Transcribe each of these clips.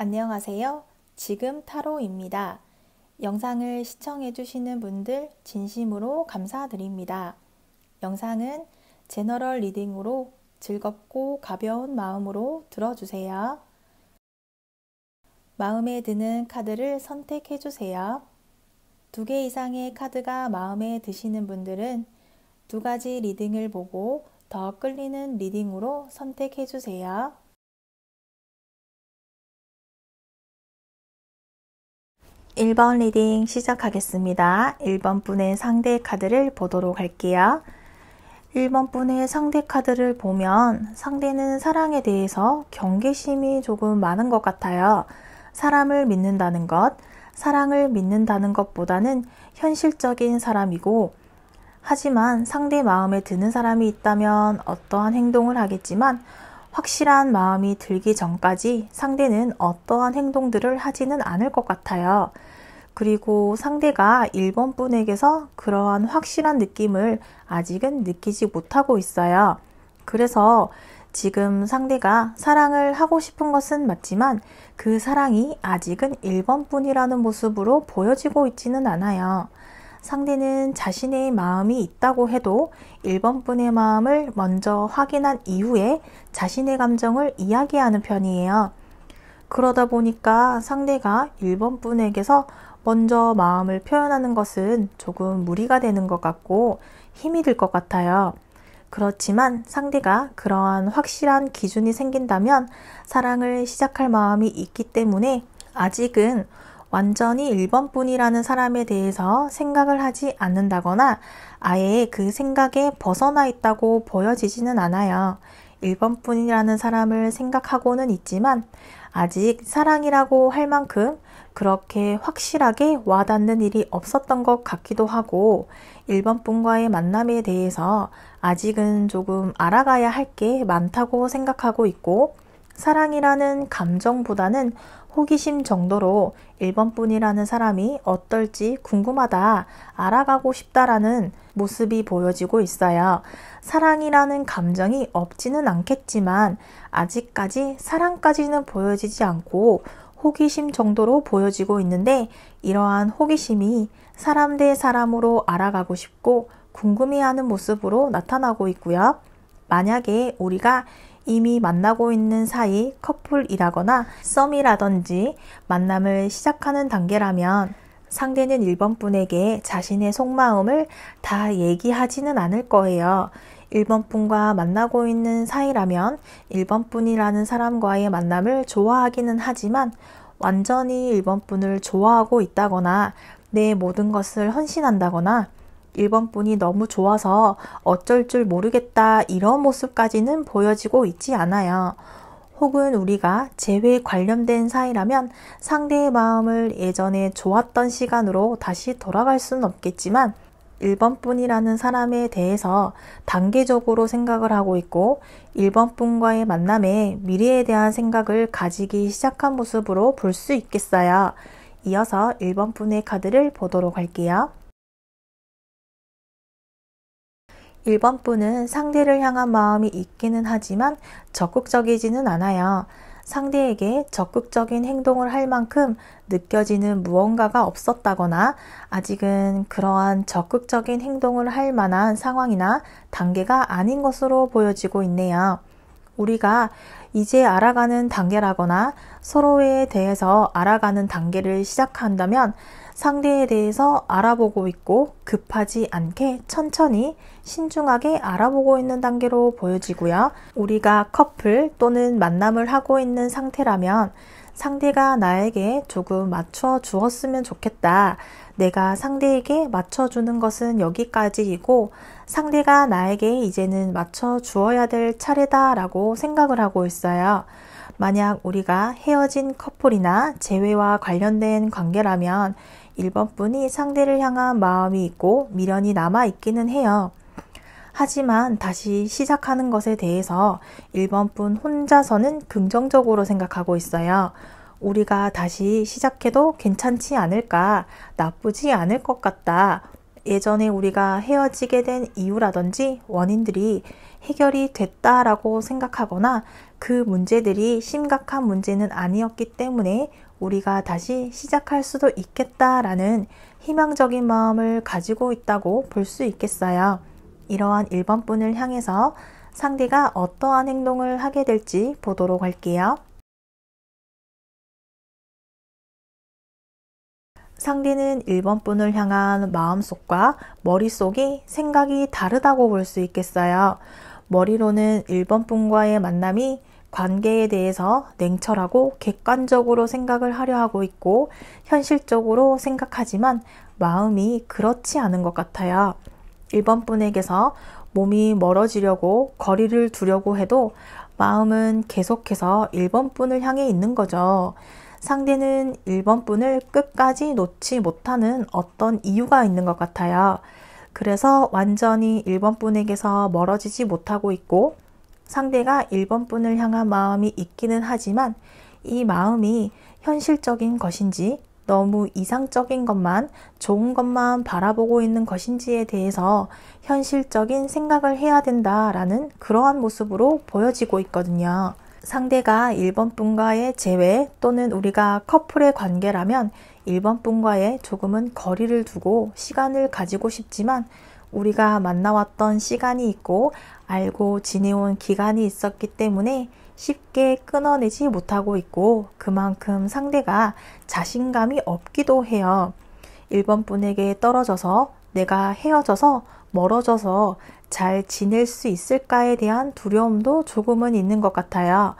안녕하세요. 지금 타로입니다. 영상을 시청해주시는 분들 진심으로 감사드립니다. 영상은 제너럴 리딩으로 즐겁고 가벼운 마음으로 들어주세요. 마음에 드는 카드를 선택해주세요. 2개 이상의 카드가 마음에 드시는 분들은 2가지 리딩을 보고 더 끌리는 리딩으로 선택해주세요. 1번 리딩 시작하겠습니다. 1번 분의 상대 카드를 보도록 할게요. 1번 분의 상대 카드를 보면 상대는 사랑에 대해서 경계심이 조금 많은 것 같아요. 사람을 믿는다는 것, 사랑을 믿는다는 것보다는 현실적인 사람이고, 하지만 상대 마음에 드는 사람이 있다면 어떠한 행동을 하겠지만 확실한 마음이 들기 전까지 상대는 어떠한 행동들을 하지는 않을 것 같아요. 그리고 상대가 1번 분에게서 그러한 확실한 느낌을 아직은 느끼지 못하고 있어요. 그래서 지금 상대가 사랑을 하고 싶은 것은 맞지만 그 사랑이 아직은 1번 분이라는 모습으로 보여지고 있지는 않아요. 상대는 자신의 마음이 있다고 해도 1번 분의 마음을 먼저 확인한 이후에 자신의 감정을 이야기하는 편이에요. 그러다 보니까 상대가 1번 분에게서 먼저 마음을 표현하는 것은 조금 무리가 되는 것 같고 힘이 들 것 같아요. 그렇지만 상대가 그러한 확실한 기준이 생긴다면 사랑을 시작할 마음이 있기 때문에 아직은 완전히 1번 분이라는 사람에 대해서 생각을 하지 않는다거나 아예 그 생각에 벗어나 있다고 보여지지는 않아요. 1번 분이라는 사람을 생각하고는 있지만 아직 사랑이라고 할 만큼 그렇게 확실하게 와닿는 일이 없었던 것 같기도 하고 1번 분과의 만남에 대해서 아직은 조금 알아가야 할 게 많다고 생각하고 있고 사랑이라는 감정보다는 호기심 정도로 1번 분이라는 사람이 어떨지 궁금하다, 알아가고 싶다라는 모습이 보여지고 있어요. 사랑이라는 감정이 없지는 않겠지만 아직까지 사랑까지는 보여지지 않고 호기심 정도로 보여지고 있는데 이러한 호기심이 사람 대 사람으로 알아가고 싶고 궁금해하는 모습으로 나타나고 있고요. 만약에 우리가 이미 만나고 있는 사이 커플이라거나 썸이라든지 만남을 시작하는 단계라면 상대는 1번 분에게 자신의 속마음을 다 얘기하지는 않을 거예요. 1번 분과 만나고 있는 사이라면 1번 분이라는 사람과의 만남을 좋아하기는 하지만 완전히 1번 분을 좋아하고 있다거나 내 모든 것을 헌신한다거나 1번 분이 너무 좋아서 어쩔 줄 모르겠다 이런 모습까지는 보여지고 있지 않아요. 혹은 우리가 재회에 관련된 사이라면 상대의 마음을 예전에 좋았던 시간으로 다시 돌아갈 수는 없겠지만 1번 분이라는 사람에 대해서 단계적으로 생각을 하고 있고 1번 분과의 만남에 미래에 대한 생각을 가지기 시작한 모습으로 볼 수 있겠어요. 이어서 1번 분의 카드를 보도록 할게요. 1번 분은 상대를 향한 마음이 있기는 하지만 적극적이지는 않아요. 상대에게 적극적인 행동을 할 만큼 느껴지는 무언가가 없었다거나 아직은 그러한 적극적인 행동을 할 만한 상황이나 단계가 아닌 것으로 보여지고 있네요. 우리가 이제 알아가는 단계라거나 서로에 대해서 알아가는 단계를 시작한다면 상대에 대해서 알아보고 있고 급하지 않게 천천히 신중하게 알아보고 있는 단계로 보여지고요. 우리가 커플 또는 만남을 하고 있는 상태라면 상대가 나에게 조금 맞춰 주었으면 좋겠다. 내가 상대에게 맞춰주는 것은 여기까지이고 상대가 나에게 이제는 맞춰 주어야 될 차례다 라고 생각을 하고 있어요. 만약 우리가 헤어진 커플이나 재회와 관련된 관계라면 1번 분이 상대를 향한 마음이 있고 미련이 남아있기는 해요. 하지만 다시 시작하는 것에 대해서 1번 분 혼자서는 긍정적으로 생각하고 있어요. 우리가 다시 시작해도 괜찮지 않을까, 나쁘지 않을 것 같다. 예전에 우리가 헤어지게 된 이유라든지 원인들이 해결이 됐다라고 생각하거나 그 문제들이 심각한 문제는 아니었기 때문에 우리가 다시 시작할 수도 있겠다라는 희망적인 마음을 가지고 있다고 볼 수 있겠어요. 이러한 1번 분을 향해서 상대가 어떠한 행동을 하게 될지 보도록 할게요. 상대는 1번 분을 향한 마음속과 머릿속이 생각이 다르다고 볼 수 있겠어요. 머리로는 1번 분과의 만남이 관계에 대해서 냉철하고 객관적으로 생각을 하려 하고 있고 현실적으로 생각하지만 마음이 그렇지 않은 것 같아요. 1번 분에게서 몸이 멀어지려고 거리를 두려고 해도 마음은 계속해서 1번 분을 향해 있는 거죠. 상대는 1번 분을 끝까지 놓지 못하는 어떤 이유가 있는 것 같아요. 그래서 완전히 1번 분에게서 멀어지지 못하고 있고 상대가 1번 분을 향한 마음이 있기는 하지만 이 마음이 현실적인 것인지 너무 이상적인 것만, 좋은 것만 바라보고 있는 것인지에 대해서 현실적인 생각을 해야 된다라는 그러한 모습으로 보여지고 있거든요. 상대가 1번 분과의 재회 또는 우리가 커플의 관계라면 1번 분과의 조금은 거리를 두고 시간을 가지고 싶지만 우리가 만나왔던 시간이 있고 알고 지내온 기간이 있었기 때문에 쉽게 끊어내지 못하고 있고 그만큼 상대가 자신감이 없기도 해요. 1번 분에게 떨어져서 내가 헤어져서 멀어져서 잘 지낼 수 있을까에 대한 두려움도 조금은 있는 것 같아요.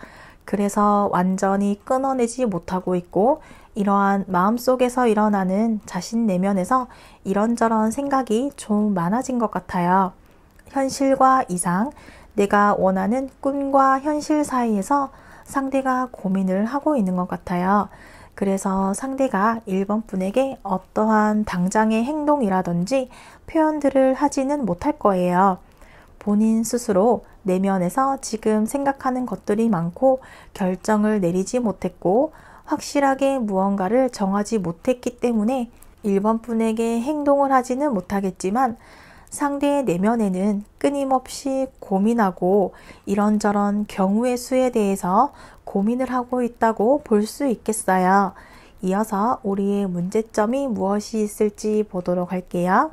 그래서 완전히 끊어내지 못하고 있고 이러한 마음속에서 일어나는 자신 내면에서 이런저런 생각이 좀 많아진 것 같아요. 현실과 이상, 내가 원하는 꿈과 현실 사이에서 상대가 고민을 하고 있는 것 같아요. 그래서 상대가 1번 분에게 어떠한 당장의 행동이라든지 표현들을 하지는 못할 거예요. 본인 스스로 내면에서 지금 생각하는 것들이 많고 결정을 내리지 못했고 확실하게 무언가를 정하지 못했기 때문에 1번 분에게 행동을 하지는 못하겠지만 상대의 내면에는 끊임없이 고민하고 이런저런 경우의 수에 대해서 고민을 하고 있다고 볼 수 있겠어요. 이어서 우리의 문제점이 무엇이 있을지 보도록 할게요.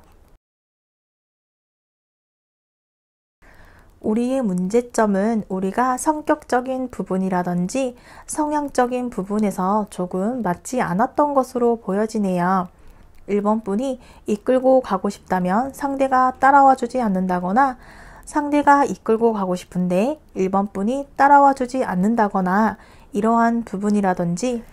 우리의 문제점은 우리가 성격적인 부분이라든지 성향적인 부분에서 조금 맞지 않았던 것으로 보여지네요. 1번 분이 이끌고 가고 싶다면 상대가 따라와 주지 않는다거나 상대가 이끌고 가고 싶은데 1번 분이 따라와 주지 않는다거나 이러한 부분이라든지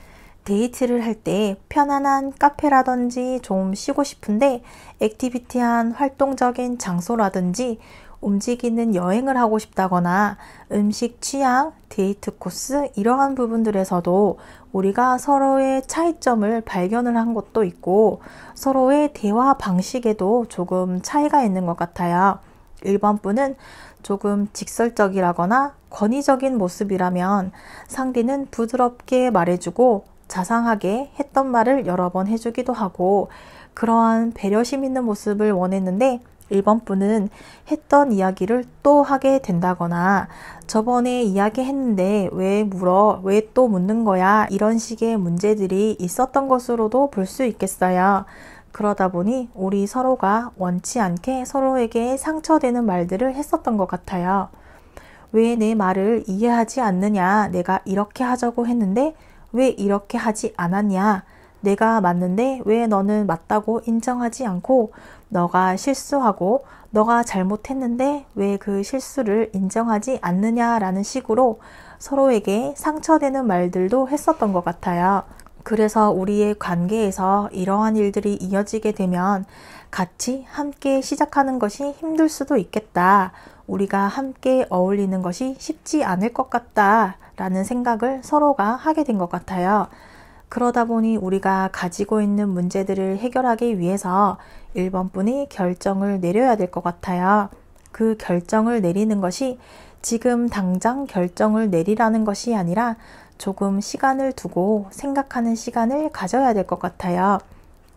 데이트를 할 때 편안한 카페라든지 좀 쉬고 싶은데 액티비티한 활동적인 장소라든지 움직이는 여행을 하고 싶다거나 음식 취향, 데이트 코스 이러한 부분들에서도 우리가 서로의 차이점을 발견을 한 것도 있고 서로의 대화 방식에도 조금 차이가 있는 것 같아요. 1번 분은 조금 직설적이라거나 권위적인 모습이라면 상대는 부드럽게 말해주고 자상하게 했던 말을 여러 번 해주기도 하고 그러한 배려심 있는 모습을 원했는데 1번 분은 했던 이야기를 또 하게 된다거나 저번에 이야기했는데 왜 물어? 왜 또 묻는 거야? 이런 식의 문제들이 있었던 것으로도 볼 수 있겠어요. 그러다 보니 우리 서로가 원치 않게 서로에게 상처되는 말들을 했었던 것 같아요. 왜 내 말을 이해하지 않느냐? 내가 이렇게 하자고 했는데 왜 이렇게 하지 않았냐? 내가 맞는데 왜 너는 맞다고 인정하지 않고 너가 실수하고 너가 잘못했는데 왜 그 실수를 인정하지 않느냐라는 식으로 서로에게 상처되는 말들도 했었던 것 같아요. 그래서 우리의 관계에서 이러한 일들이 이어지게 되면 같이 함께 시작하는 것이 힘들 수도 있겠다. 우리가 함께 어울리는 것이 쉽지 않을 것 같다 라는 생각을 서로가 하게 된 것 같아요. 그러다 보니 우리가 가지고 있는 문제들을 해결하기 위해서 1번 분이 결정을 내려야 될 것 같아요. 그 결정을 내리는 것이 지금 당장 결정을 내리라는 것이 아니라 조금 시간을 두고 생각하는 시간을 가져야 될 것 같아요.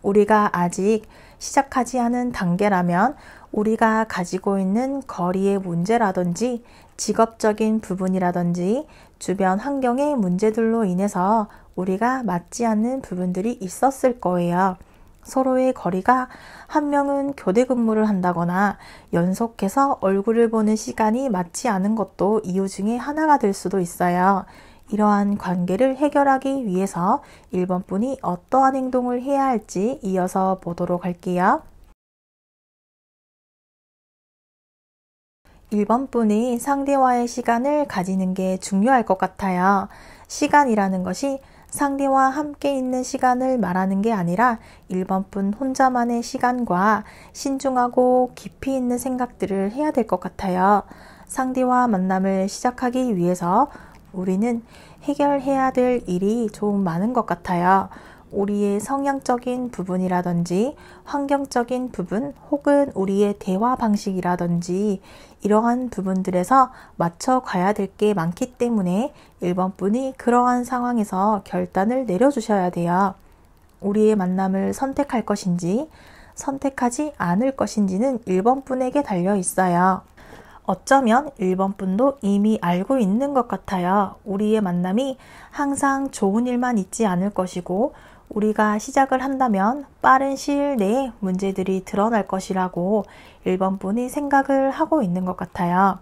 우리가 아직 시작하지 않은 단계라면 우리가 가지고 있는 거리의 문제라든지 직업적인 부분이라든지 주변 환경의 문제들로 인해서 우리가 맞지 않는 부분들이 있었을 거예요. 서로의 거리가 한 명은 교대 근무를 한다거나 연속해서 얼굴을 보는 시간이 맞지 않은 것도 이유 중에 하나가 될 수도 있어요. 이러한 관계를 해결하기 위해서 1번 분이 어떠한 행동을 해야 할지 이어서 보도록 할게요. 1번 분이 상대와의 시간을 가지는 게 중요할 것 같아요. 시간이라는 것이 상대와 함께 있는 시간을 말하는 게 아니라 1번 분 혼자만의 시간과 신중하고 깊이 있는 생각들을 해야 될 것 같아요. 상대와 만남을 시작하기 위해서 우리는 해결해야 될 일이 좀 많은 것 같아요. 우리의 성향적인 부분이라든지 환경적인 부분 혹은 우리의 대화 방식이라든지 이러한 부분들에서 맞춰가야 될 게 많기 때문에 1번 분이 그러한 상황에서 결단을 내려주셔야 돼요. 우리의 만남을 선택할 것인지 선택하지 않을 것인지는 1번 분에게 달려 있어요. 어쩌면 1번 분도 이미 알고 있는 것 같아요. 우리의 만남이 항상 좋은 일만 있지 않을 것이고 우리가 시작을 한다면 빠른 시일 내에 문제들이 드러날 것이라고 1번 분이 생각을 하고 있는 것 같아요.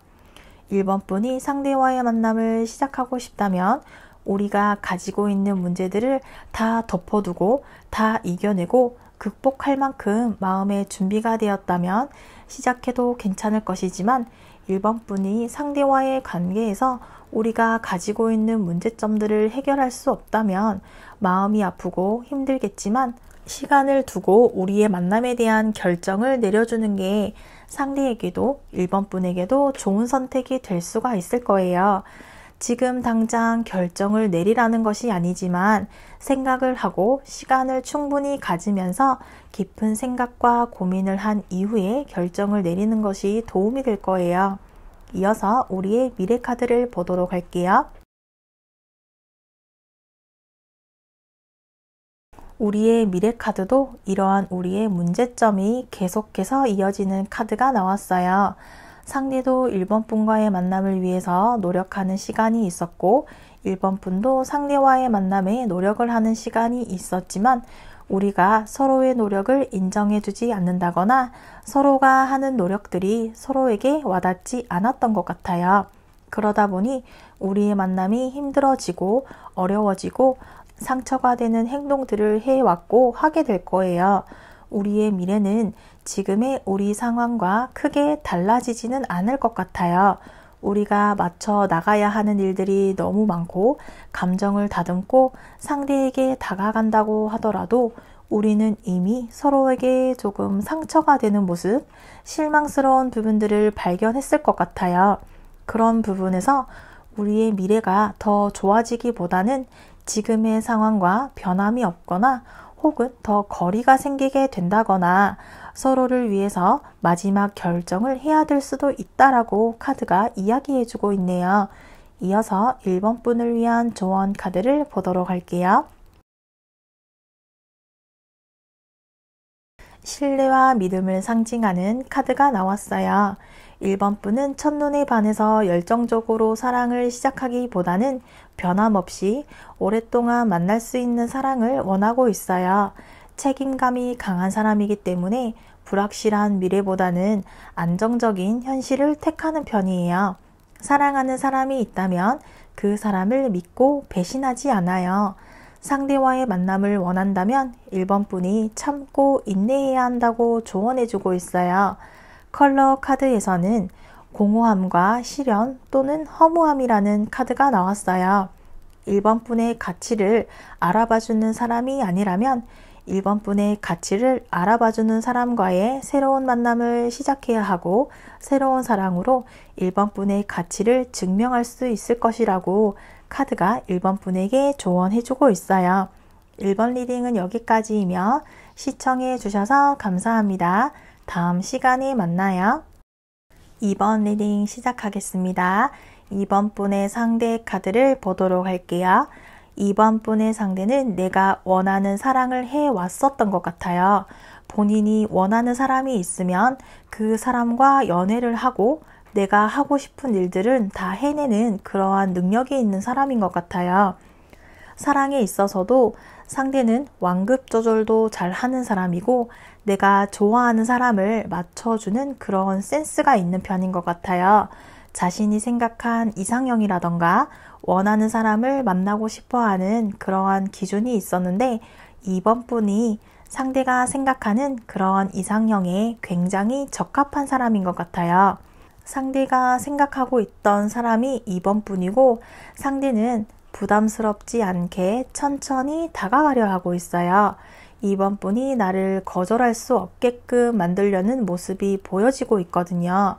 1번 분이 상대와의 만남을 시작하고 싶다면 우리가 가지고 있는 문제들을 다 덮어두고 다 이겨내고 극복할 만큼 마음의 준비가 되었다면 시작해도 괜찮을 것이지만 1번 분이 상대와의 관계에서 우리가 가지고 있는 문제점들을 해결할 수 없다면 마음이 아프고 힘들겠지만 시간을 두고 우리의 만남에 대한 결정을 내려주는 게 상대에게도 1번 분에게도 좋은 선택이 될 수가 있을 거예요. 지금 당장 결정을 내리라는 것이 아니지만 생각을 하고 시간을 충분히 가지면서 깊은 생각과 고민을 한 이후에 결정을 내리는 것이 도움이 될 거예요. 이어서 우리의 미래 카드를 보도록 할게요. 우리의 미래 카드도 이러한 우리의 문제점이 계속해서 이어지는 카드가 나왔어요. 상대도 1번 분과의 만남을 위해서 노력하는 시간이 있었고 1번 분도 상대와의 만남에 노력을 하는 시간이 있었지만 우리가 서로의 노력을 인정해주지 않는다거나 서로가 하는 노력들이 서로에게 와닿지 않았던 것 같아요. 그러다 보니 우리의 만남이 힘들어지고 어려워지고 상처가 되는 행동들을 해왔고 하게 될 거예요. 우리의 미래는 지금의 우리 상황과 크게 달라지지는 않을 것 같아요. 우리가 맞춰 나가야 하는 일들이 너무 많고 감정을 다듬고 상대에게 다가간다고 하더라도 우리는 이미 서로에게 조금 상처가 되는 모습, 실망스러운 부분들을 발견했을 것 같아요. 그런 부분에서 우리의 미래가 더 좋아지기보다는 지금의 상황과 변함이 없거나 혹은 더 거리가 생기게 된다거나 서로를 위해서 마지막 결정을 해야 될 수도 있다라고 카드가 이야기해주고 있네요. 이어서 1번 분을 위한 조언 카드를 보도록 할게요. 신뢰와 믿음을 상징하는 카드가 나왔어요. 1번 분은 첫눈에 반해서 열정적으로 사랑을 시작하기보다는 변함없이 오랫동안 만날 수 있는 사랑을 원하고 있어요. 책임감이 강한 사람이기 때문에 불확실한 미래보다는 안정적인 현실을 택하는 편이에요. 사랑하는 사람이 있다면 그 사람을 믿고 배신하지 않아요. 상대와의 만남을 원한다면 1번 분이 참고 인내해야 한다고 조언해주고 있어요. 컬러 카드에서는 공허함과 시련 또는 허무함이라는 카드가 나왔어요. 1번 분의 가치를 알아봐주는 사람이 아니라면 1번 분의 가치를 알아봐주는 사람과의 새로운 만남을 시작해야 하고 새로운 사랑으로 1번 분의 가치를 증명할 수 있을 것이라고 카드가 1번 분에게 조언해주고 있어요. 1번 리딩은 여기까지이며 시청해 주셔서 감사합니다. 다음 시간에 만나요. 2번 리딩 시작하겠습니다. 2번 분의 상대 카드를 보도록 할게요. 2번 분의 상대는 내가 원하는 사랑을 해왔었던 것 같아요. 본인이 원하는 사람이 있으면 그 사람과 연애를 하고 내가 하고 싶은 일들은 다 해내는 그러한 능력이 있는 사람인 것 같아요. 사랑에 있어서도 상대는 완급 조절도 잘 하는 사람이고 내가 좋아하는 사람을 맞춰주는 그런 센스가 있는 편인 것 같아요. 자신이 생각한 이상형이라던가 원하는 사람을 만나고 싶어하는 그러한 기준이 있었는데 이번 분이 상대가 생각하는 그러한 이상형에 굉장히 적합한 사람인 것 같아요. 상대가 생각하고 있던 사람이 이번 분이고 상대는 부담스럽지 않게 천천히 다가가려 하고 있어요. 이번 분이 나를 거절할 수 없게끔 만들려는 모습이 보여지고 있거든요.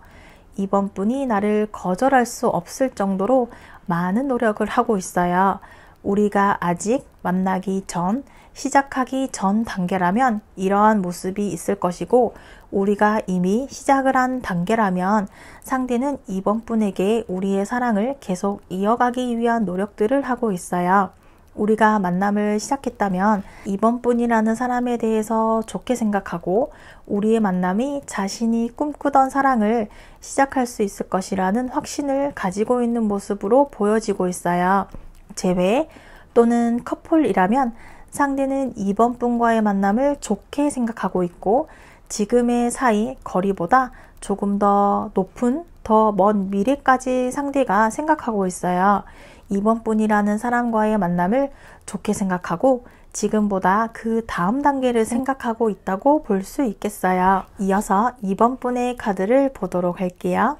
이번 분이 나를 거절할 수 없을 정도로 많은 노력을 하고 있어요. 우리가 아직 만나기 전, 시작하기 전 단계라면 이러한 모습이 있을 것이고 우리가 이미 시작을 한 단계라면 상대는 이번 분에게 우리의 사랑을 계속 이어가기 위한 노력들을 하고 있어요. 우리가 만남을 시작했다면 이번 분이라는 사람에 대해서 좋게 생각하고 우리의 만남이 자신이 꿈꾸던 사랑을 시작할 수 있을 것이라는 확신을 가지고 있는 모습으로 보여지고 있어요. 재회 또는 커플이라면 상대는 이번 분과의 만남을 좋게 생각하고 있고 지금의 사이 거리보다 조금 더 높은 더 먼 미래까지 상대가 생각하고 있어요. 이번 분이라는 사람과의 만남을 좋게 생각하고 지금보다 그 다음 단계를 생각하고 있다고 볼 수 있겠어요. 이어서 이번 분의 카드를 보도록 할게요.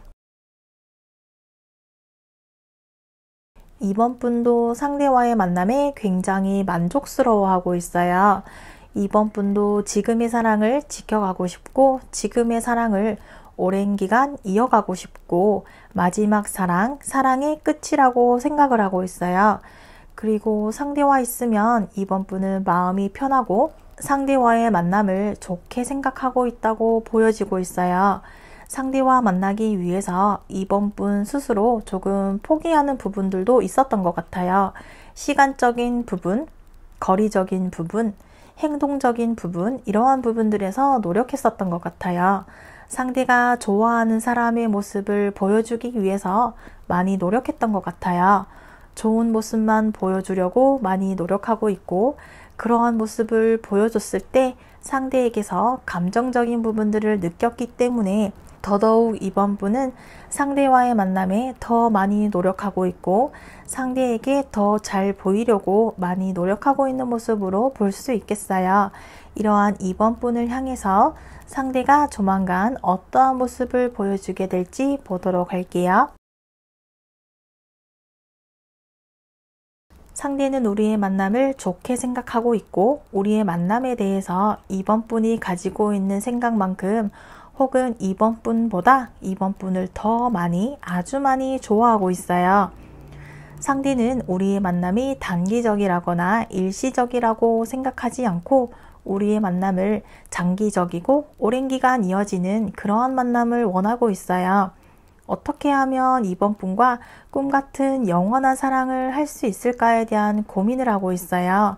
이번 분도 상대와의 만남에 굉장히 만족스러워하고 있어요. 이번 분도 지금의 사랑을 지켜가고 싶고 지금의 사랑을 오랜 기간 이어가고 싶고 마지막 사랑의 끝이라고 생각을 하고 있어요. 그리고 상대와 있으면 이번 분은 마음이 편하고 상대와의 만남을 좋게 생각하고 있다고 보여지고 있어요. 상대와 만나기 위해서 이번 분 스스로 조금 포기하는 부분들도 있었던 것 같아요. 시간적인 부분, 거리적인 부분, 행동적인 부분, 이러한 부분들에서 노력했었던 것 같아요. 상대가 좋아하는 사람의 모습을 보여주기 위해서 많이 노력했던 것 같아요. 좋은 모습만 보여주려고 많이 노력하고 있고 그러한 모습을 보여줬을 때 상대에게서 감정적인 부분들을 느꼈기 때문에 더더욱 이번 분은 상대와의 만남에 더 많이 노력하고 있고 상대에게 더 잘 보이려고 많이 노력하고 있는 모습으로 볼 수 있겠어요. 이러한 이번 분을 향해서 상대가 조만간 어떠한 모습을 보여주게 될지 보도록 할게요. 상대는 우리의 만남을 좋게 생각하고 있고 우리의 만남에 대해서 이번 분이 가지고 있는 생각만큼 혹은 이번 분보다 이번 분을 더 많이 아주 많이 좋아하고 있어요. 상대는 우리의 만남이 단기적이라거나 일시적이라고 생각하지 않고 우리의 만남을 장기적이고 오랜 기간 이어지는 그러한 만남을 원하고 있어요. 어떻게 하면 이번 분과 꿈같은 영원한 사랑을 할 수 있을까에 대한 고민을 하고 있어요.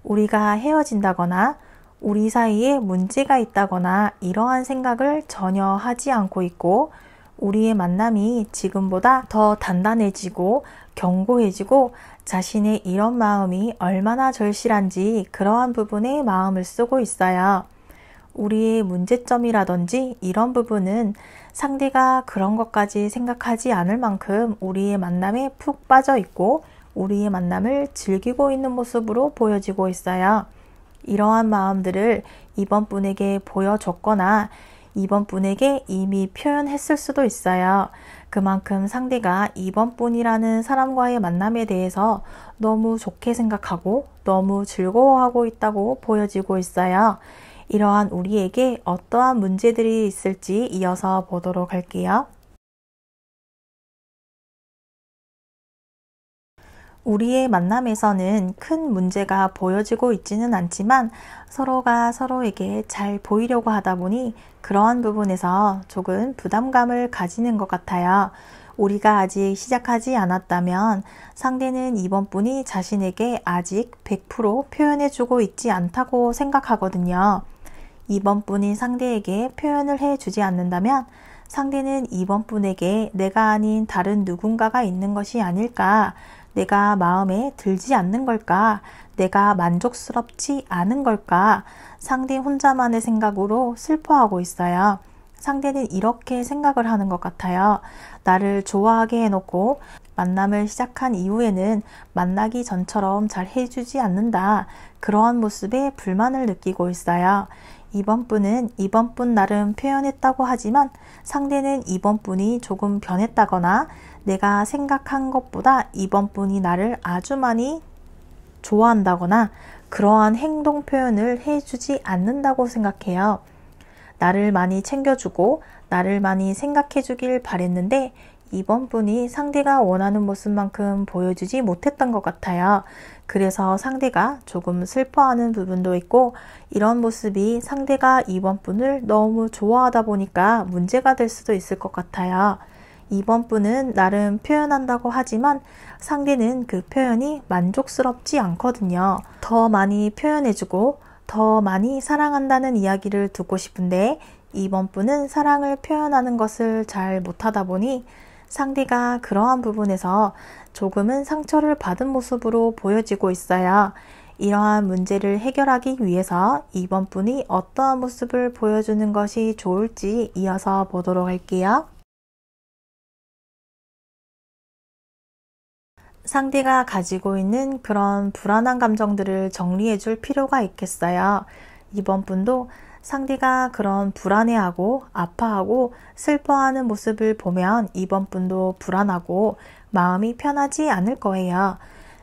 우리가 헤어진다거나 우리 사이에 문제가 있다거나 이러한 생각을 전혀 하지 않고 있고 우리의 만남이 지금보다 더 단단해지고 견고해지고 자신의 이런 마음이 얼마나 절실한지 그러한 부분에 마음을 쓰고 있어요. 우리의 문제점이라든지 이런 부분은 상대가 그런 것까지 생각하지 않을 만큼 우리의 만남에 푹 빠져 있고 우리의 만남을 즐기고 있는 모습으로 보여지고 있어요. 이러한 마음들을 이번 분에게 보여줬거나 이번 분에게 이미 표현했을 수도 있어요. 그만큼 상대가 이번 분이라는 사람과의 만남에 대해서 너무 좋게 생각하고 너무 즐거워하고 있다고 보여지고 있어요. 이러한 우리에게 어떠한 문제들이 있을지 이어서 보도록 할게요. 우리의 만남에서는 큰 문제가 보여지고 있지는 않지만 서로가 서로에게 잘 보이려고 하다 보니 그러한 부분에서 조금 부담감을 가지는 것 같아요. 우리가 아직 시작하지 않았다면 상대는 이번 분이 자신에게 아직 100% 표현해주고 있지 않다고 생각하거든요. 이번 분이 상대에게 표현을 해주지 않는다면 상대는 이번 분에게 내가 아닌 다른 누군가가 있는 것이 아닐까? 내가 마음에 들지 않는 걸까? 내가 만족스럽지 않은 걸까? 상대 혼자만의 생각으로 슬퍼하고 있어요. 상대는 이렇게 생각을 하는 것 같아요. 나를 좋아하게 해놓고 만남을 시작한 이후에는 만나기 전처럼 잘 해주지 않는다. 그러한 모습에 불만을 느끼고 있어요. 이번 분은 이번 분 나름 표현했다고 하지만 상대는 이번 분이 조금 변했다거나 내가 생각한 것보다 이번 분이 나를 아주 많이 좋아한다거나 그러한 행동 표현을 해주지 않는다고 생각해요. 나를 많이 챙겨주고 나를 많이 생각해 주길 바랬는데 이번 분이 상대가 원하는 모습만큼 보여주지 못했던 것 같아요. 그래서 상대가 조금 슬퍼하는 부분도 있고 이런 모습이 상대가 이번 분을 너무 좋아하다 보니까 문제가 될 수도 있을 것 같아요. 이번 분은 나름 표현한다고 하지만 상대는 그 표현이 만족스럽지 않거든요. 더 많이 표현해주고 더 많이 사랑한다는 이야기를 듣고 싶은데 이번 분은 사랑을 표현하는 것을 잘 못하다 보니 상대가 그러한 부분에서 조금은 상처를 받은 모습으로 보여지고 있어요. 이러한 문제를 해결하기 위해서 이번 분이 어떠한 모습을 보여주는 것이 좋을지 이어서 보도록 할게요. 상대가 가지고 있는 그런 불안한 감정들을 정리해 줄 필요가 있겠어요. 이번 분도 상대가 그런 불안해하고 아파하고 슬퍼하는 모습을 보면 이번 분도 불안하고 마음이 편하지 않을 거예요.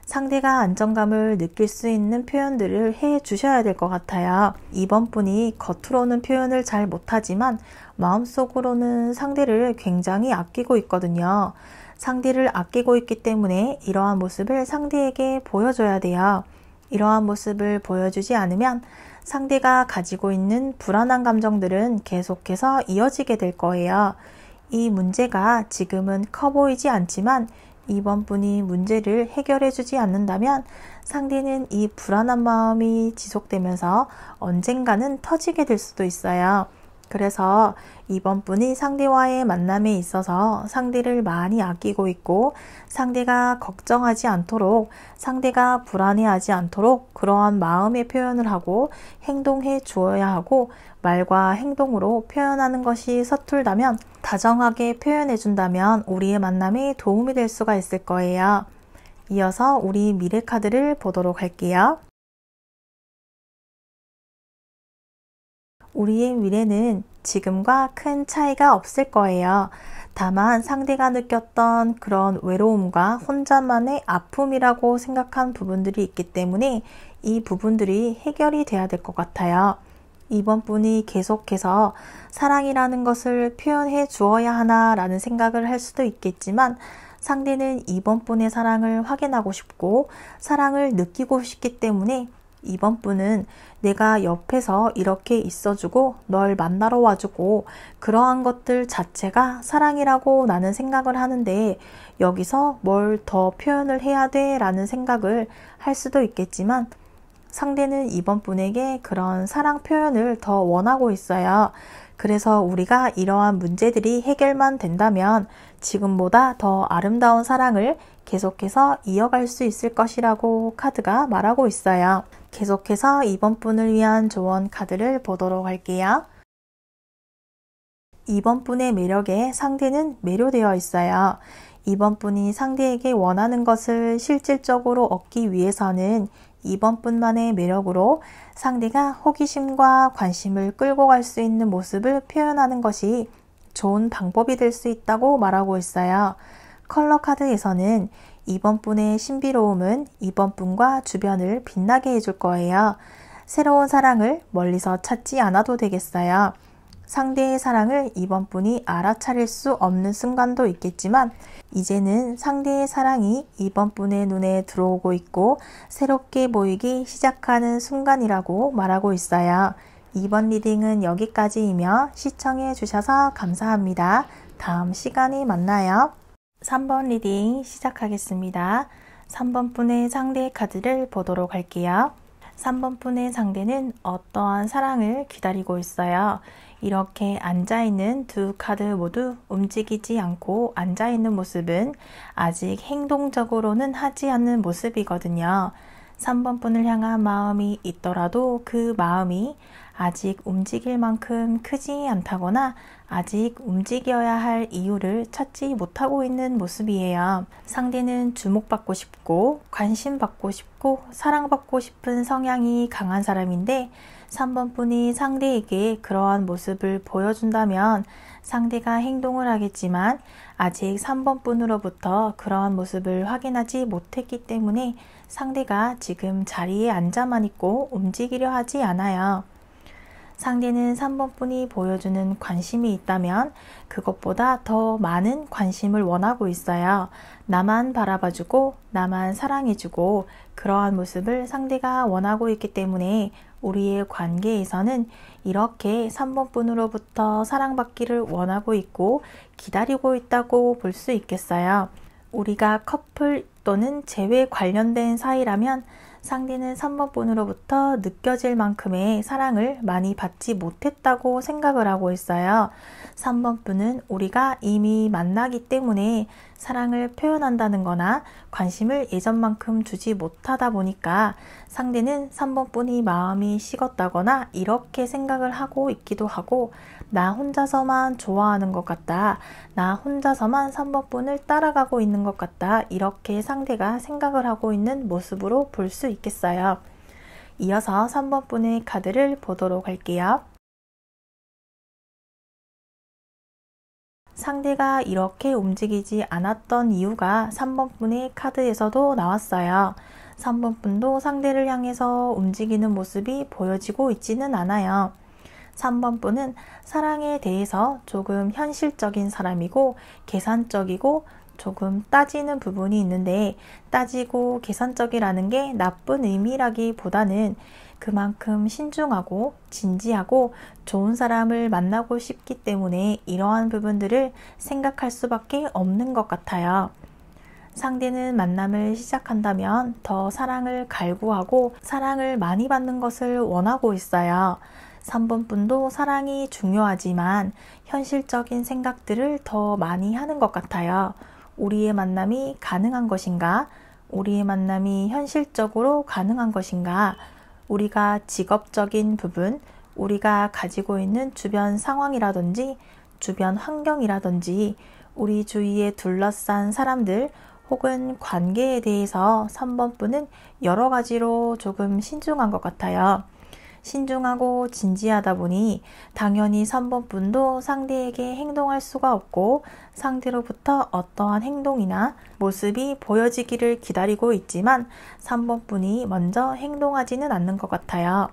상대가 안정감을 느낄 수 있는 표현들을 해 주셔야 될 것 같아요. 이번 분이 겉으로는 표현을 잘 못하지만 마음속으로는 상대를 굉장히 아끼고 있거든요. 상대를 아끼고 있기 때문에 이러한 모습을 상대에게 보여줘야 돼요. 이러한 모습을 보여주지 않으면 상대가 가지고 있는 불안한 감정들은 계속해서 이어지게 될 거예요. 이 문제가 지금은 커 보이지 않지만 이번 분이 문제를 해결해 주지 않는다면 상대는 이 불안한 마음이 지속되면서 언젠가는 터지게 될 수도 있어요. 그래서 이번 분이 상대와의 만남에 있어서 상대를 많이 아끼고 있고 상대가 걱정하지 않도록 상대가 불안해하지 않도록 그러한 마음의 표현을 하고 행동해 주어야 하고 말과 행동으로 표현하는 것이 서툴다면 다정하게 표현해 준다면 우리의 만남에 도움이 될 수가 있을 거예요. 이어서 우리 미래 카드를 보도록 할게요. 우리의 미래는 지금과 큰 차이가 없을 거예요. 다만 상대가 느꼈던 그런 외로움과 혼자만의 아픔이라고 생각한 부분들이 있기 때문에 이 부분들이 해결이 돼야 될 것 같아요. 이번 분이 계속해서 사랑이라는 것을 표현해 주어야 하나라는 생각을 할 수도 있겠지만 상대는 이번 분의 사랑을 확인하고 싶고 사랑을 느끼고 싶기 때문에 이번 분은 내가 옆에서 이렇게 있어주고 널 만나러 와주고 그러한 것들 자체가 사랑이라고 나는 생각을 하는데 여기서 뭘 더 표현을 해야 돼 라는 생각을 할 수도 있겠지만 상대는 이번 분에게 그런 사랑 표현을 더 원하고 있어요. 그래서 우리가 이러한 문제들이 해결만 된다면 지금보다 더 아름다운 사랑을 계속해서 이어갈 수 있을 것이라고 카드가 말하고 있어요. 계속해서 이번 분을 위한 조언 카드를 보도록 할게요. 이번 분의 매력에 상대는 매료되어 있어요. 이번 분이 상대에게 원하는 것을 실질적으로 얻기 위해서는 이번 분만의 매력으로 상대가 호기심과 관심을 끌고 갈 수 있는 모습을 표현하는 것이 좋은 방법이 될 수 있다고 말하고 있어요. 컬러 카드에서는 이번 분의 신비로움은 이번 분과 주변을 빛나게 해줄 거예요. 새로운 사랑을 멀리서 찾지 않아도 되겠어요. 상대의 사랑을 이번 분이 알아차릴 수 없는 순간도 있겠지만 이제는 상대의 사랑이 이번 분의 눈에 들어오고 있고 새롭게 보이기 시작하는 순간이라고 말하고 있어요. 이번 리딩은 여기까지이며 시청해 주셔서 감사합니다. 다음 시간에 만나요. 3번 리딩 시작하겠습니다. 3번 분의 상대 카드를 보도록 할게요. 3번 분의 상대는 어떠한 사랑을 기다리고 있어요. 이렇게 앉아있는 두 카드 모두 움직이지 않고 앉아있는 모습은 아직 행동적으로는 하지 않는 모습이거든요. 3번 분을 향한 마음이 있더라도 그 마음이 아직 움직일 만큼 크지 않다거나 아직 움직여야 할 이유를 찾지 못하고 있는 모습이에요. 상대는 주목받고 싶고 관심받고 싶고 사랑받고 싶은 성향이 강한 사람인데 3번 분이 상대에게 그러한 모습을 보여준다면 상대가 행동을 하겠지만 아직 3번 분으로부터 그러한 모습을 확인하지 못했기 때문에 상대가 지금 자리에 앉아만 있고 움직이려 하지 않아요. 상대는 3번 분이 보여주는 관심이 있다면 그것보다 더 많은 관심을 원하고 있어요. 나만 바라봐주고 나만 사랑해주고 그러한 모습을 상대가 원하고 있기 때문에 우리의 관계에서는 이렇게 3번 분으로부터 사랑받기를 원하고 있고 기다리고 있다고 볼 수 있겠어요. 우리가 커플 또는 재회 관련된 사이라면 상대는 3번 분으로부터 느껴질 만큼의 사랑을 많이 받지 못했다고 생각을 하고 있어요. 3번 분은 우리가 이미 만나기 때문에 사랑을 표현한다는 거나 관심을 예전만큼 주지 못하다 보니까 상대는 3번 분이 마음이 식었다거나 이렇게 생각을 하고 있기도 하고 나 혼자서만 좋아하는 것 같다. 나 혼자서만 3번 분을 따라가고 있는 것 같다. 이렇게 상대가 생각을 하고 있는 모습으로 볼 수 있겠어요. 이어서 3번 분의 카드를 보도록 할게요. 상대가 이렇게 움직이지 않았던 이유가 3번 분의 카드에서도 나왔어요. 3번 분도 상대를 향해서 움직이는 모습이 보여지고 있지는 않아요. 3번 분은 사랑에 대해서 조금 현실적인 사람이고 계산적이고 조금 따지는 부분이 있는데 따지고 계산적이라는 게 나쁜 의미라기보다는 그만큼 신중하고 진지하고 좋은 사람을 만나고 싶기 때문에 이러한 부분들을 생각할 수밖에 없는 것 같아요. 상대는 만남을 시작한다면 더 사랑을 갈구하고 사랑을 많이 받는 것을 원하고 있어요. 3번 분도 사랑이 중요하지만 현실적인 생각들을 더 많이 하는 것 같아요. 우리의 만남이 가능한 것인가? 우리의 만남이 현실적으로 가능한 것인가? 우리가 직업적인 부분, 우리가 가지고 있는 주변 상황이라든지 주변 환경이라든지 우리 주위에 둘러싼 사람들 혹은 관계에 대해서 3번 분은 여러 가지로 조금 신중한 것 같아요. 신중하고 진지하다 보니 당연히 3번 분도 상대에게 행동할 수가 없고 상대로부터 어떠한 행동이나 모습이 보여지기를 기다리고 있지만 3번 분이 먼저 행동하지는 않는 것 같아요.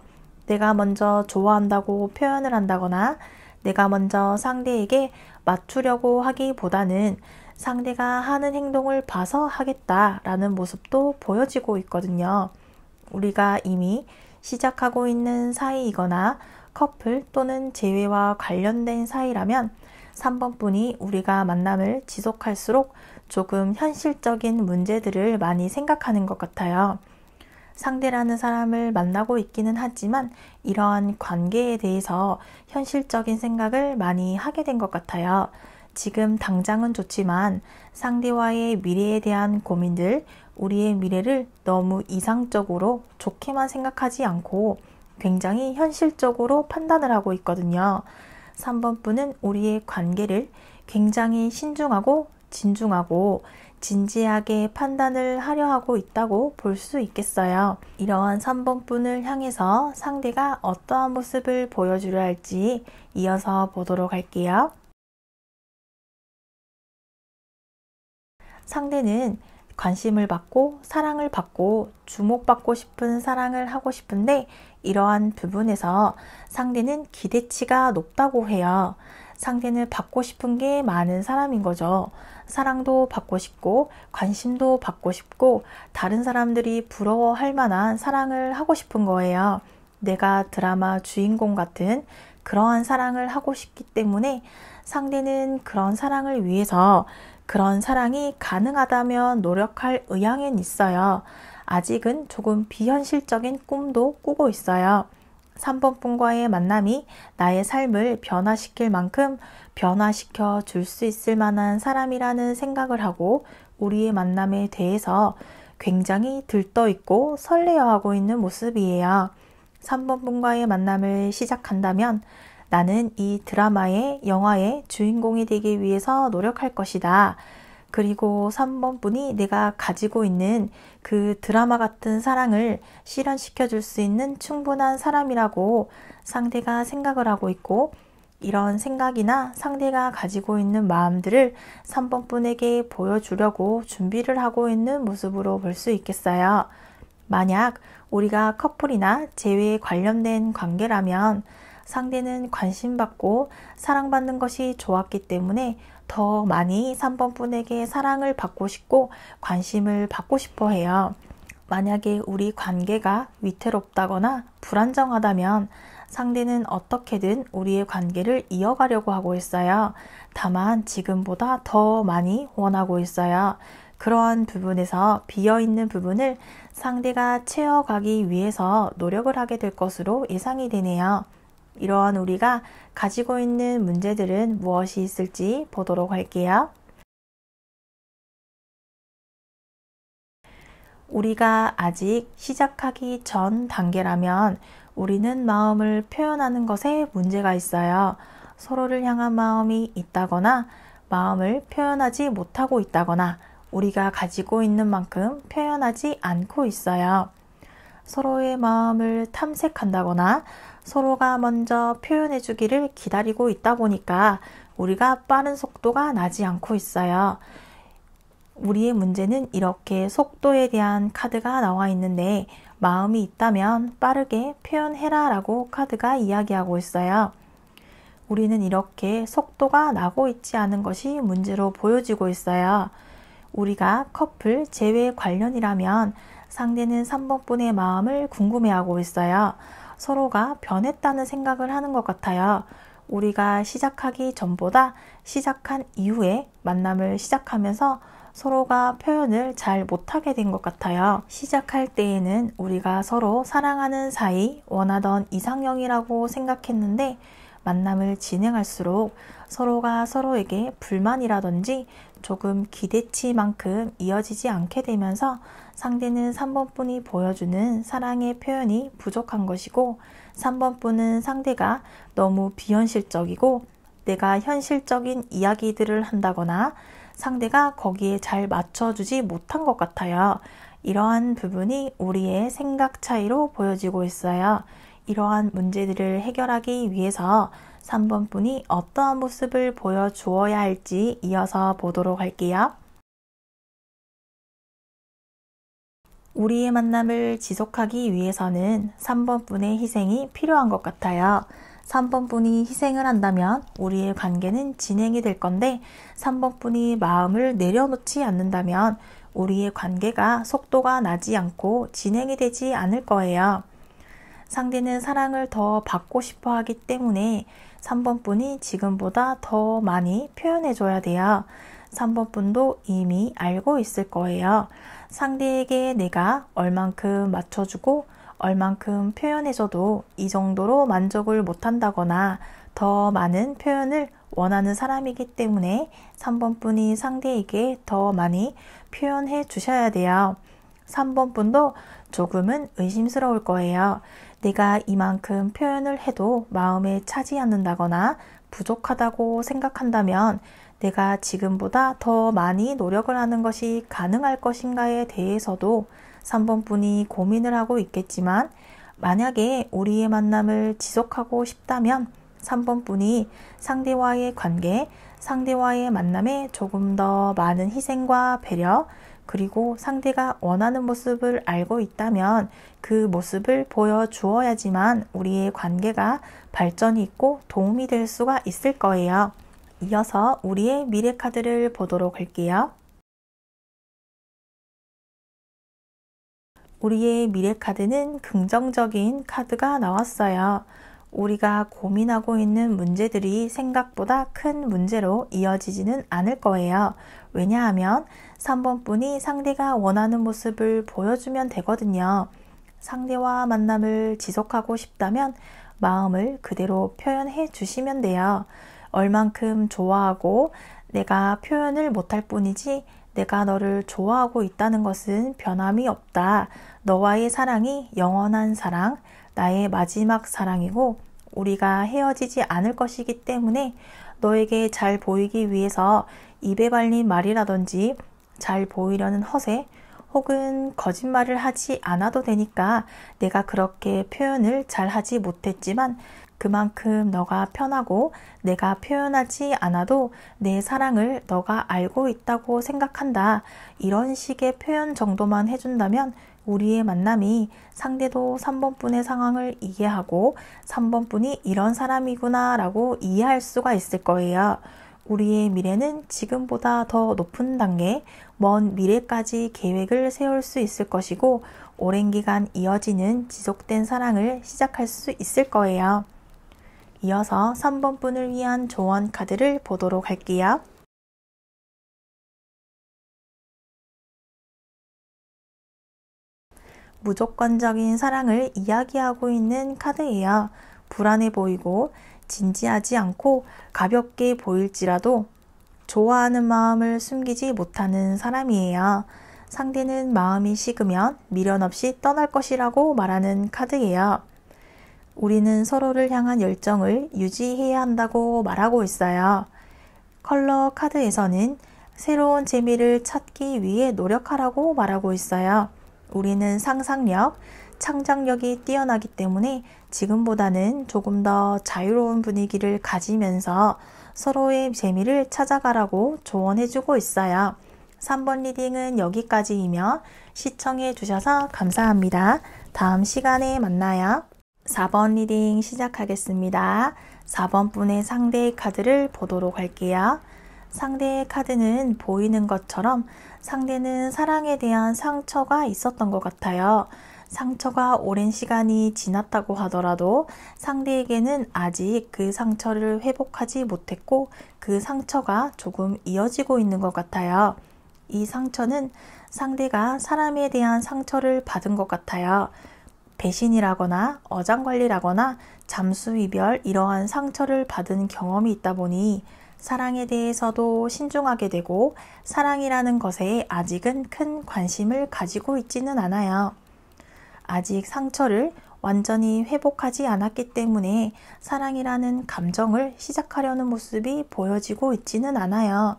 내가 먼저 좋아한다고 표현을 한다거나 내가 먼저 상대에게 맞추려고 하기보다는 상대가 하는 행동을 봐서 하겠다라는 모습도 보여지고 있거든요. 우리가 이미 시작하고 있는 사이이거나 커플 또는 재회와 관련된 사이라면 3번 분이 우리가 만남을 지속할수록 조금 현실적인 문제들을 많이 생각하는 것 같아요. 상대라는 사람을 만나고 있기는 하지만 이러한 관계에 대해서 현실적인 생각을 많이 하게 된 것 같아요. 지금 당장은 좋지만 상대와의 미래에 대한 고민들, 우리의 미래를 너무 이상적으로 좋게만 생각하지 않고 굉장히 현실적으로 판단을 하고 있거든요. 3번 분은 우리의 관계를 굉장히 신중하고 진중하고 진지하게 판단을 하려 하고 있다고 볼 수 있겠어요. 이러한 3번 분을 향해서 상대가 어떠한 모습을 보여주려 할지 이어서 보도록 할게요. 상대는 관심을 받고 사랑을 받고 주목받고 싶은 사랑을 하고 싶은데 이러한 부분에서 상대는 기대치가 높다고 해요. 상대는 받고 싶은 게 많은 사람인 거죠. 사랑도 받고 싶고 관심도 받고 싶고 다른 사람들이 부러워할 만한 사랑을 하고 싶은 거예요. 내가 드라마 주인공 같은 그러한 사랑을 하고 싶기 때문에 상대는 그런 사랑을 위해서 그런 사랑이 가능하다면 노력할 의향은 있어요. 아직은 조금 비현실적인 꿈도 꾸고 있어요. 3번 분과의 만남이 나의 삶을 변화시킬 만큼 변화시켜 줄 수 있을 만한 사람이라는 생각을 하고 우리의 만남에 대해서 굉장히 들떠있고 설레어하고 있는 모습이에요. 3번 분과의 만남을 시작한다면 나는 이 드라마의 영화의 주인공이 되기 위해서 노력할 것이다. 그리고 3번 분이 내가 가지고 있는 그 드라마 같은 사랑을 실현시켜 줄 수 있는 충분한 사람이라고 상대가 생각을 하고 있고, 이런 생각이나 상대가 가지고 있는 마음들을 3번 분에게 보여주려고 준비를 하고 있는 모습으로 볼 수 있겠어요. 만약 우리가 커플이나 재회에 관련된 관계라면 상대는 관심받고 사랑받는 것이 좋았기 때문에 더 많이 3번 분에게 사랑을 받고 싶고 관심을 받고 싶어 해요. 만약에 우리 관계가 위태롭다거나 불안정하다면 상대는 어떻게든 우리의 관계를 이어가려고 하고 있어요. 다만 지금보다 더 많이 원하고 있어요. 그러한 부분에서 비어있는 부분을 상대가 채워가기 위해서 노력을 하게 될 것으로 예상이 되네요. 이러한 우리가 가지고 있는 문제들은 무엇이 있을지 보도록 할게요. 우리가 아직 시작하기 전 단계라면 우리는 마음을 표현하는 것에 문제가 있어요. 서로를 향한 마음이 있다거나 마음을 표현하지 못하고 있다거나 우리가 가지고 있는 만큼 표현하지 않고 있어요. 서로의 마음을 탐색한다거나 서로가 먼저 표현해 주기를 기다리고 있다 보니까 우리가 빠른 속도가 나지 않고 있어요. 우리의 문제는 이렇게 속도에 대한 카드가 나와 있는데 마음이 있다면 빠르게 표현해라 라고 카드가 이야기하고 있어요. 우리는 이렇게 속도가 나고 있지 않은 것이 문제로 보여지고 있어요. 우리가 커플 재회 관련이라면 상대는 3번 분의 마음을 궁금해하고 있어요. 서로가 변했다는 생각을 하는 것 같아요. 우리가 시작하기 전보다 시작한 이후에 만남을 시작하면서 서로가 표현을 잘 못하게 된 것 같아요. 시작할 때에는 우리가 서로 사랑하는 사이, 원하던 이상형이라고 생각했는데 만남을 진행할수록 서로가 서로에게 불만이라든지 조금 기대치만큼 이어지지 않게 되면서 상대는 3번 분이 보여주는 사랑의 표현이 부족한 것이고 3번 분은 상대가 너무 비현실적이고 내가 현실적인 이야기들을 한다거나 상대가 거기에 잘 맞춰주지 못한 것 같아요. 이러한 부분이 우리의 생각 차이로 보여지고 있어요. 이러한 문제들을 해결하기 위해서 3번 분이 어떠한 모습을 보여주어야 할지 이어서 보도록 할게요. 우리의 만남을 지속하기 위해서는 3번 분의 희생이 필요한 것 같아요. 3번 분이 희생을 한다면 우리의 관계는 진행이 될 건데 3번 분이 마음을 내려놓지 않는다면 우리의 관계가 속도가 나지 않고 진행이 되지 않을 거예요. 상대는 사랑을 더 받고 싶어 하기 때문에 3번 분이 지금보다 더 많이 표현해 줘야 돼요. 3번 분도 이미 알고 있을 거예요. 상대에게 내가 얼만큼 맞춰주고 얼만큼 표현해줘도 이 정도로 만족을 못한다거나 더 많은 표현을 원하는 사람이기 때문에 3번 분이 상대에게 더 많이 표현해 주셔야 돼요. 3번 분도 조금은 의심스러울 거예요. 내가 이만큼 표현을 해도 마음에 차지 않는다거나 부족하다고 생각한다면 내가 지금보다 더 많이 노력을 하는 것이 가능할 것인가에 대해서도 3번 분이 고민을 하고 있겠지만 만약에 우리의 만남을 지속하고 싶다면 3번 분이 상대와의 관계, 상대와의 만남에 조금 더 많은 희생과 배려, 그리고 상대가 원하는 모습을 알고 있다면 그 모습을 보여주어야지만 우리의 관계가 발전이 있고 도움이 될 수가 있을 거예요. 이어서 우리의 미래 카드를 보도록 할게요. 우리의 미래 카드는 긍정적인 카드가 나왔어요. 우리가 고민하고 있는 문제들이 생각보다 큰 문제로 이어지지는 않을 거예요. 왜냐하면 3번 분이 상대가 원하는 모습을 보여주면 되거든요. 상대와 만남을 지속하고 싶다면 마음을 그대로 표현해 주시면 돼요. 얼만큼 좋아하고 내가 표현을 못할 뿐이지 내가 너를 좋아하고 있다는 것은 변함이 없다. 너와의 사랑이 영원한 사랑, 나의 마지막 사랑이고 우리가 헤어지지 않을 것이기 때문에 너에게 잘 보이기 위해서 입에 발린 말이라든지 잘 보이려는 허세 혹은 거짓말을 하지 않아도 되니까 내가 그렇게 표현을 잘 하지 못했지만 그만큼 너가 편하고 내가 표현하지 않아도 내 사랑을 너가 알고 있다고 생각한다. 이런 식의 표현 정도만 해준다면 우리의 만남이 상대도 3번 분의 상황을 이해하고 3번 분이 이런 사람이구나 라고 이해할 수가 있을 거예요. 우리의 미래는 지금보다 더 높은 단계, 먼 미래까지 계획을 세울 수 있을 것이고 오랜 기간 이어지는 지속된 사랑을 시작할 수 있을 거예요. 이어서 3번 분을 위한 조언 카드를 보도록 할게요. 무조건적인 사랑을 이야기하고 있는 카드예요. 불안해 보이고 진지하지 않고 가볍게 보일지라도 좋아하는 마음을 숨기지 못하는 사람이에요. 상대는 마음이 식으면 미련 없이 떠날 것이라고 말하는 카드예요. 우리는 서로를 향한 열정을 유지해야 한다고 말하고 있어요. 컬러 카드에서는 새로운 재미를 찾기 위해 노력하라고 말하고 있어요. 우리는 상상력, 창작력이 뛰어나기 때문에 지금보다는 조금 더 자유로운 분위기를 가지면서 서로의 재미를 찾아가라고 조언해주고 있어요. 3번 리딩은 여기까지이며 시청해 주셔서 감사합니다. 다음 시간에 만나요. 4번 리딩 시작하겠습니다. 4번 분의 상대의 카드를 보도록 할게요. 상대의 카드는 보이는 것처럼 상대는 사랑에 대한 상처가 있었던 것 같아요. 상처가 오랜 시간이 지났다고 하더라도 상대에게는 아직 그 상처를 회복하지 못했고 그 상처가 조금 이어지고 있는 것 같아요. 이 상처는 상대가 사람에 대한 상처를 받은 것 같아요. 배신이라거나 어장관리라거나 잠수이별 이러한 상처를 받은 경험이 있다 보니 사랑에 대해서도 신중하게 되고 사랑이라는 것에 아직은 큰 관심을 가지고 있지는 않아요. 아직 상처를 완전히 회복하지 않았기 때문에 사랑이라는 감정을 시작하려는 모습이 보여지고 있지는 않아요.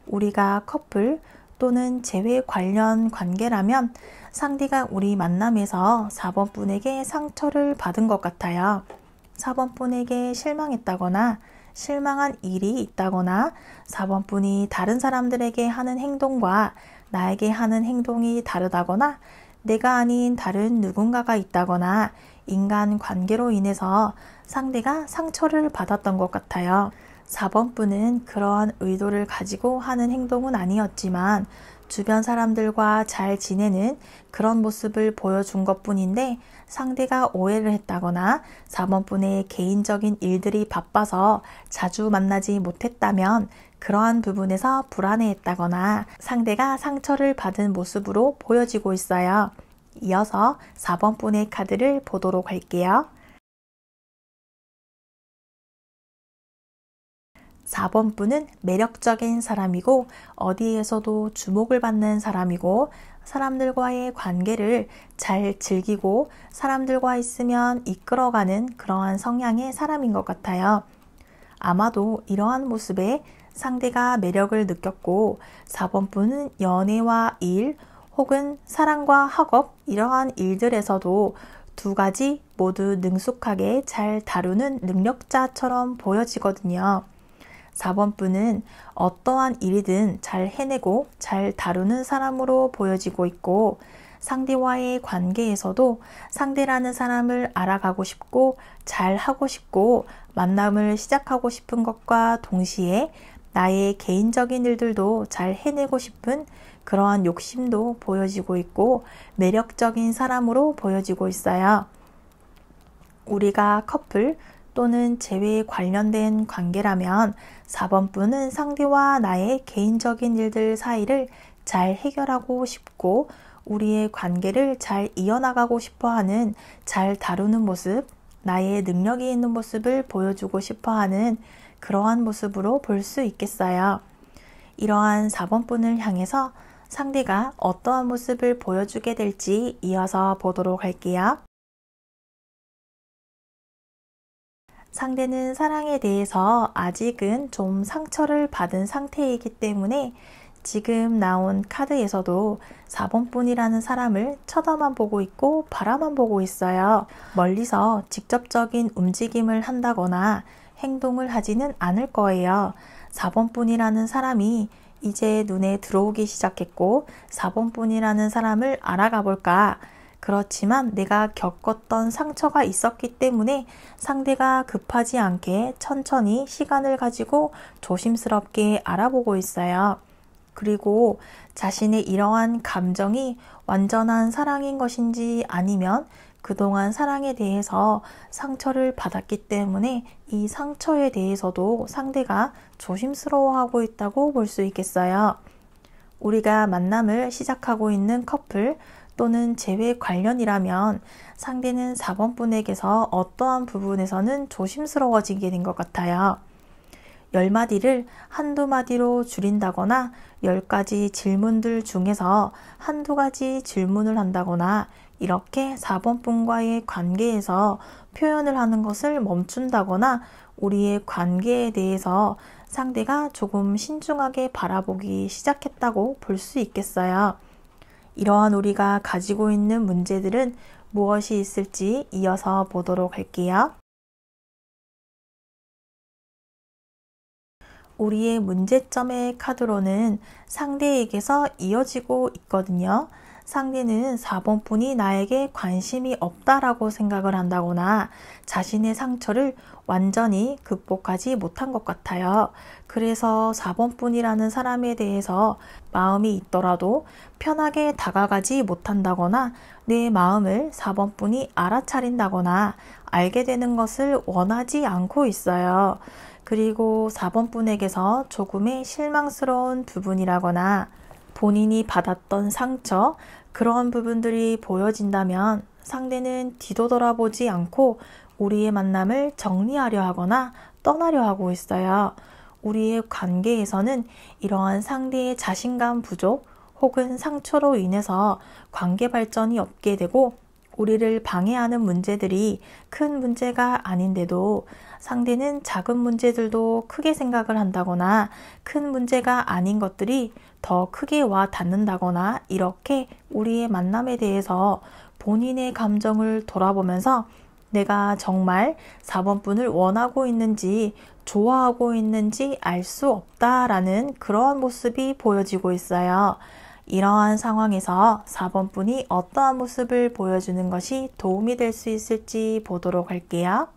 우리가 커플 또는 재회 관련 관계라면 상대가 우리 만남에서 4번 분에게 상처를 받은 것 같아요. 4번 분에게 실망했다거나 실망한 일이 있다거나 4번 분이 다른 사람들에게 하는 행동과 나에게 하는 행동이 다르다거나 내가 아닌 다른 누군가가 있다거나 인간 관계로 인해서 상대가 상처를 받았던 것 같아요. 4번 분은 그러한 의도를 가지고 하는 행동은 아니었지만 주변 사람들과 잘 지내는 그런 모습을 보여준 것 뿐인데 상대가 오해를 했다거나 4번 분의 개인적인 일들이 바빠서 자주 만나지 못했다면 그러한 부분에서 불안해했다거나 상대가 상처를 받은 모습으로 보여지고 있어요. 이어서 4번 분의 카드를 보도록 할게요. 4번 분은 매력적인 사람이고 어디에서도 주목을 받는 사람이고 사람들과의 관계를 잘 즐기고 사람들과 있으면 이끌어가는 그러한 성향의 사람인 것 같아요. 아마도 이러한 모습에 상대가 매력을 느꼈고 4번 분은 연애와 일 혹은 사랑과 학업 이러한 일들에서도 두 가지 모두 능숙하게 잘 다루는 능력자처럼 보여지거든요. 4번 분은 어떠한 일이든 잘 해내고 잘 다루는 사람으로 보여지고 있고 상대와의 관계에서도 상대라는 사람을 알아가고 싶고 잘 하고 싶고 만남을 시작하고 싶은 것과 동시에 나의 개인적인 일들도 잘 해내고 싶은 그러한 욕심도 보여지고 있고 매력적인 사람으로 보여지고 있어요. 우리가 커플 또는 재회에 관련된 관계라면 4번 분은 상대와 나의 개인적인 일들 사이를 잘 해결하고 싶고 우리의 관계를 잘 이어나가고 싶어하는, 잘 다루는 모습, 나의 능력이 있는 모습을 보여주고 싶어하는 그러한 모습으로 볼 수 있겠어요. 이러한 4번 분을 향해서 상대가 어떠한 모습을 보여주게 될지 이어서 보도록 할게요. 상대는 사랑에 대해서 아직은 좀 상처를 받은 상태이기 때문에 지금 나온 카드에서도 4번 분이라는 사람을 쳐다만 보고 있고 바라만 보고 있어요. 멀리서 직접적인 움직임을 한다거나 행동을 하지는 않을 거예요. 4번 분이라는 사람이 이제 눈에 들어오기 시작했고 4번 분이라는 사람을 알아가 볼까? 그렇지만 내가 겪었던 상처가 있었기 때문에 상대가 급하지 않게 천천히 시간을 가지고 조심스럽게 알아보고 있어요. 그리고 자신의 이러한 감정이 완전한 사랑인 것인지 아니면 그동안 사랑에 대해서 상처를 받았기 때문에 이 상처에 대해서도 상대가 조심스러워하고 있다고 볼 수 있겠어요. 우리가 만남을 시작하고 있는 커플 또는 재회 관련이라면 상대는 4번 분에게서 어떠한 부분에서는 조심스러워지게 된 것 같아요. 10마디를 한두 마디로 줄인다거나 10가지 질문들 중에서 한두 가지 질문을 한다거나 이렇게 4번 분과의 관계에서 표현을 하는 것을 멈춘다거나 우리의 관계에 대해서 상대가 조금 신중하게 바라보기 시작했다고 볼 수 있겠어요. 이러한 우리가 가지고 있는 문제들은 무엇이 있을지 이어서 보도록 할게요. 우리의 문제점의 카드로는 상대에게서 이어지고 있거든요. 상대는 4번 분이 나에게 관심이 없다라고 생각을 한다거나 자신의 상처를 완전히 극복하지 못한 것 같아요. 그래서 4번 분이라는 사람에 대해서 마음이 있더라도 편하게 다가가지 못한다거나 내 마음을 4번 분이 알아차린다거나 알게 되는 것을 원하지 않고 있어요. 그리고 4번 분에게서 조금의 실망스러운 부분이라거나 본인이 받았던 상처, 그런 부분들이 보여진다면 상대는 뒤도돌아보지 않고 우리의 만남을 정리하려 하거나 떠나려 하고 있어요. 우리의 관계에서는 이러한 상대의 자신감 부족 혹은 상처로 인해서 관계 발전이 없게 되고 우리를 방해하는 문제들이 큰 문제가 아닌데도 상대는 작은 문제들도 크게 생각을 한다거나 큰 문제가 아닌 것들이 더 크게 와 닿는다거나 이렇게 우리의 만남에 대해서 본인의 감정을 돌아보면서 내가 정말 4번 분을 원하고 있는지 좋아하고 있는지 알 수 없다라는 그러한 모습이 보여지고 있어요. 이러한 상황에서 4번 분이 어떠한 모습을 보여주는 것이 도움이 될 수 있을지 보도록 할게요.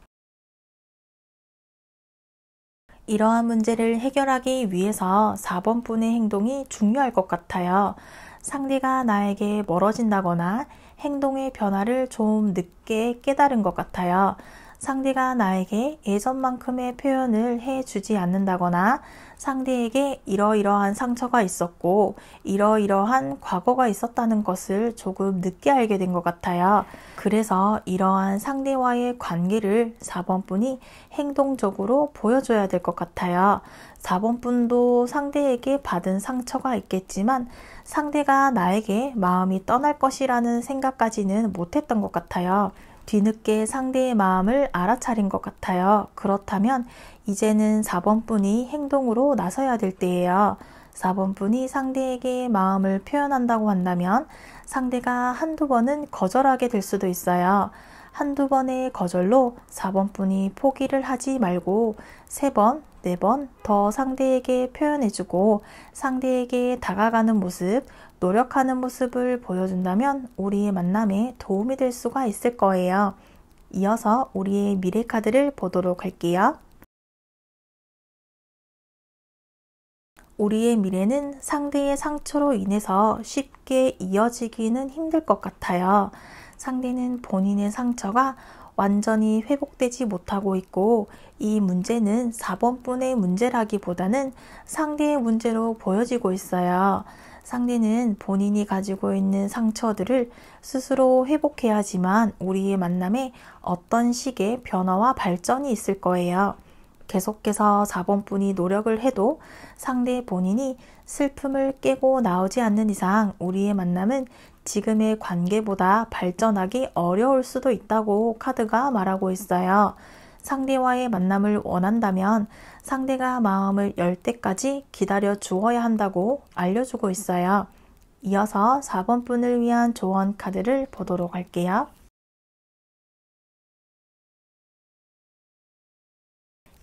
이러한 문제를 해결하기 위해서 4번 분의 행동이 중요할 것 같아요. 상대가 나에게 멀어진다거나 행동의 변화를 좀 늦게 깨달은 것 같아요. 상대가 나에게 예전만큼의 표현을 해주지 않는다거나 상대에게 이러이러한 상처가 있었고 이러이러한 과거가 있었다는 것을 조금 늦게 알게 된 것 같아요. 그래서 이러한 상대와의 관계를 4번 분이 행동적으로 보여줘야 될 것 같아요. 4번 분도 상대에게 받은 상처가 있겠지만 상대가 나에게 마음이 떠날 것이라는 생각까지는 못했던 것 같아요. 뒤늦게 상대의 마음을 알아차린 것 같아요. 그렇다면 이제는 4번 분이 행동으로 나서야 될 때예요. 4번 분이 상대에게 마음을 표현한다고 한다면 상대가 한두 번은 거절하게 될 수도 있어요. 한두 번의 거절로 4번 분이 포기를 하지 말고 3번, 4번 더 상대에게 표현해주고 상대에게 다가가는 모습, 노력하는 모습을 보여준다면 우리의 만남에 도움이 될 수가 있을 거예요. 이어서 우리의 미래 카드를 보도록 할게요. 우리의 미래는 상대의 상처로 인해서 쉽게 이어지기는 힘들 것 같아요. 상대는 본인의 상처가 완전히 회복되지 못하고 있고 이 문제는 4번 분의 문제라기보다는 상대의 문제로 보여지고 있어요. 상대는 본인이 가지고 있는 상처들을 스스로 회복해야지만 우리의 만남에 어떤 식의 변화와 발전이 있을 거예요. 계속해서 4번 분이 노력을 해도 상대 본인이 슬픔을 깨고 나오지 않는 이상 우리의 만남은 지금의 관계보다 발전하기 어려울 수도 있다고 카드가 말하고 있어요. 상대와의 만남을 원한다면 상대가 마음을 열 때까지 기다려 주어야 한다고 알려주고 있어요. 이어서 4번 분을 위한 조언 카드를 보도록 할게요.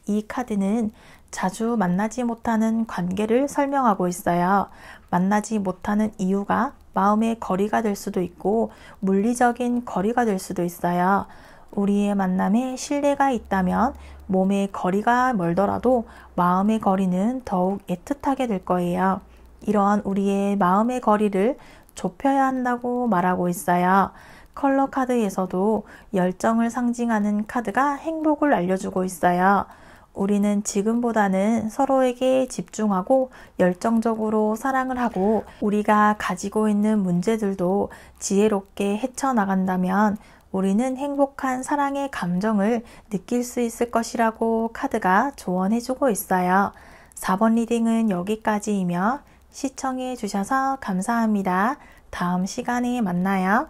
이 카드는 자주 만나지 못하는 관계를 설명하고 있어요. 만나지 못하는 이유가 마음의 거리가 될 수도 있고 물리적인 거리가 될 수도 있어요. 우리의 만남에 신뢰가 있다면 몸의 거리가 멀더라도 마음의 거리는 더욱 애틋하게 될 거예요. 이러한 우리의 마음의 거리를 좁혀야 한다고 말하고 있어요. 컬러 카드에서도 열정을 상징하는 카드가 행복을 알려주고 있어요. 우리는 지금보다는 서로에게 집중하고 열정적으로 사랑을 하고 우리가 가지고 있는 문제들도 지혜롭게 헤쳐나간다면 우리는 행복한 사랑의 감정을 느낄 수 있을 것이라고 카드가 조언해주고 있어요. 4번 리딩은 여기까지이며 시청해 주셔서 감사합니다. 다음 시간에 만나요.